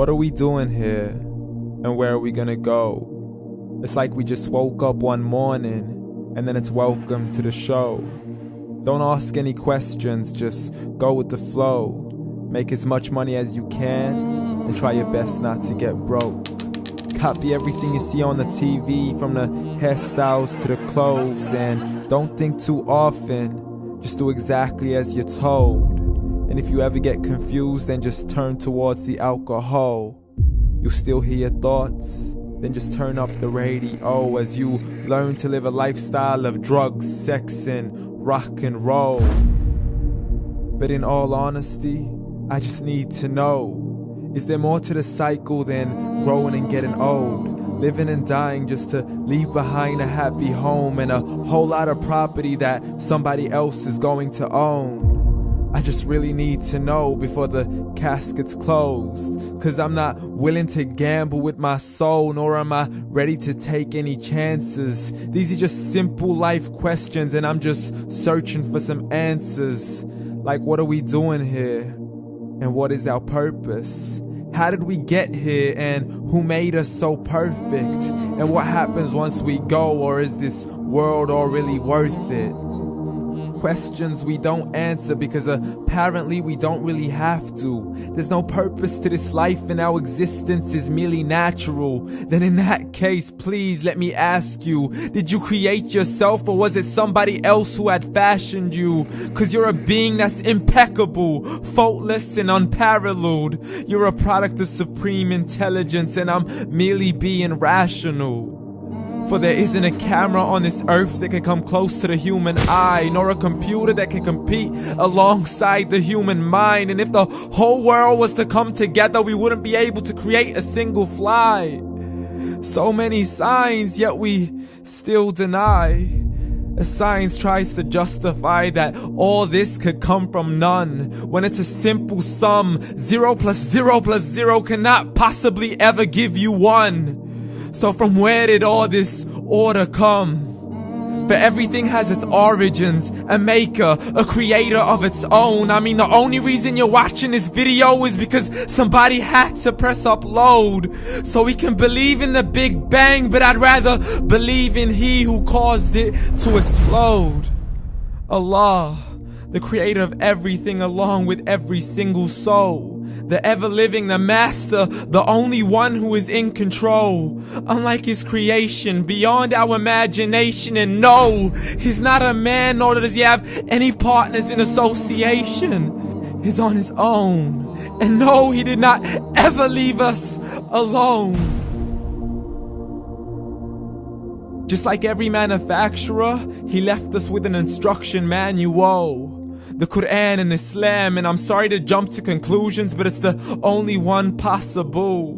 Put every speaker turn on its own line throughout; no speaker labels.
What are we doing here? And where are we gonna go? It's like we just woke up one morning and then it's welcome to the show. Don't ask any questions, just go with the flow. Make as much money as you can and try your best not to get broke. Copy everything you see on the TV, from the hairstyles to the clothes, and don't think too often, just do exactly as you're told. And if you ever get confused, then just turn towards the alcohol. You'll still hear your thoughts, then just turn up the radio as you learn to live a lifestyle of drugs, sex, and rock and roll. But in all honesty, I just need to know, is there more to the cycle than growing and getting old? Living and dying just to leave behind a happy home and a whole lot of property that somebody else is going to own. I just really need to know before the casket's closed, 'cause I'm not willing to gamble with my soul, nor am I ready to take any chances. These are just simple life questions and I'm just searching for some answers. Like, what are we doing here? And what is our purpose? How did we get here, and who made us so perfect? And what happens once we go, or is this world all really worth it? Questions we don't answer because apparently we don't really have to. There's no purpose to this life and our existence is merely natural. Then in that case, please let me ask you, did you create yourself, or was it somebody else who had fashioned you? 'Cause you're a being that's impeccable, faultless and unparalleled. You're a product of supreme intelligence and I'm merely being rational. For there isn't a camera on this earth that can come close to the human eye, nor a computer that can compete alongside the human mind. And if the whole world was to come together, we wouldn't be able to create a single fly. So many signs, yet we still deny. As science tries to justify that all this could come from none, when it's a simple sum. 0 plus 0 plus 0 cannot possibly ever give you 1. So from where did all this order come? For everything has its origins, a maker, a creator of its own. I mean, the only reason you're watching this video is because somebody had to press upload. So we can believe in the Big Bang, but I'd rather believe in He who caused it to explode. Allah, the creator of everything along with every single soul. The ever-living, the master, the only one who is in control. Unlike his creation, beyond our imagination. And no, he's not a man, nor does he have any partners in association. He's on his own. And no, he did not ever leave us alone. Just like every manufacturer, he left us with an instruction manual. The Quran and Islam, and I'm sorry to jump to conclusions, but it's the only one possible.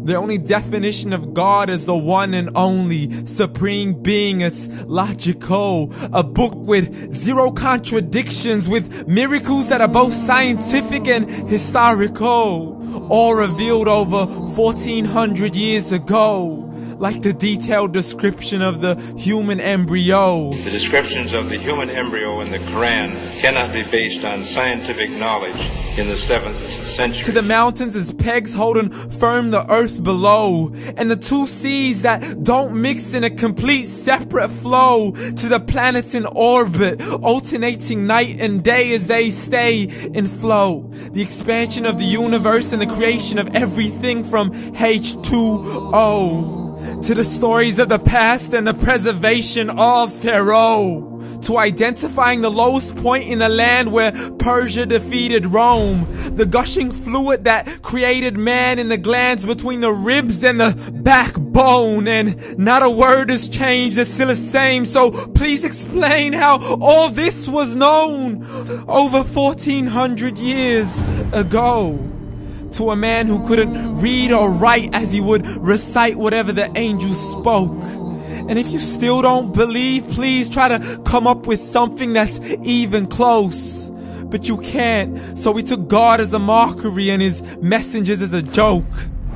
The only definition of God is the one and only supreme being. It's logical. A book with 0 contradictions, with miracles that are both scientific and historical. All revealed over 1400 years ago. Like the detailed description of the human embryo.
The descriptions of the human embryo in the Quran cannot be based on scientific knowledge in the 7th century.
To the mountains as pegs holding firm the earth below, and the 2 seas that don't mix in a complete separate flow. To the planets in orbit, alternating night and day as they stay in flow. The expansion of the universe and the creation of everything from H2O. To the stories of the past and the preservation of Pharaoh. To identifying the lowest point in the land where Persia defeated Rome. The gushing fluid that created man in the glands between the ribs and the backbone. And not a word has changed, it's still the same. So please explain how all this was known over 1400 years ago. To a man who couldn't read or write, as he would recite whatever the angels spoke. And if you still don't believe, please try to come up with something that's even close. But you can't, so we took God as a mockery and his messengers as a joke.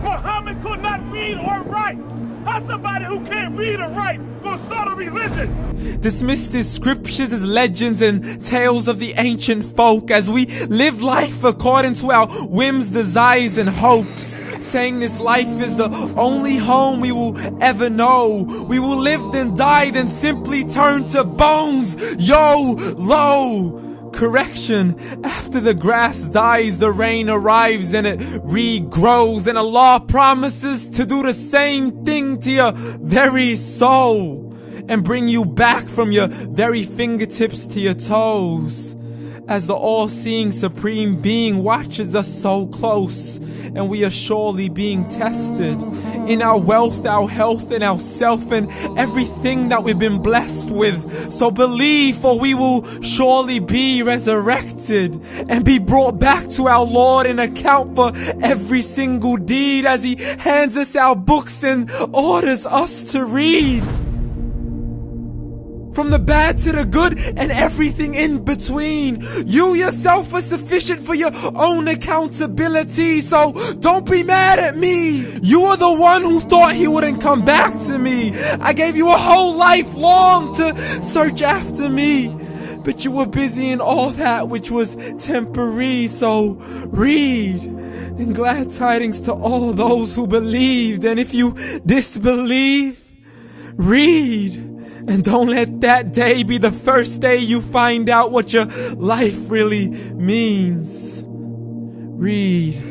Muhammad could not read or write. How's somebody who can't read or write gonna start a religion?
Dismissed his scriptures as legends and tales of the ancient folk, as we live life according to our whims, desires, and hopes. saying this life is the only home we will ever know. We will live then die, then simply turn to bones. YOLO! Correction, after the grass dies, the rain arrives and it regrows, and Allah promises to do the same thing to your very soul and bring you back from your very fingertips to your toes, as the all-seeing supreme being watches us so close, and we are surely being tested in our wealth, our health, and our self, and everything that we've been blessed with. So believe, for we will surely be resurrected and be brought back to our Lord and account for every single deed, as He hands us our books and orders us to read. From the bad to the good and everything in between. You yourself are sufficient for your own accountability, so don't be mad at me. You are the one who thought He wouldn't come back to me. I gave you a whole life long to search after me, but you were busy in all that which was temporary. So read, and glad tidings to all those who believed. And if you disbelieve, read. And don't let that day be the first day you find out what your life really means. Read.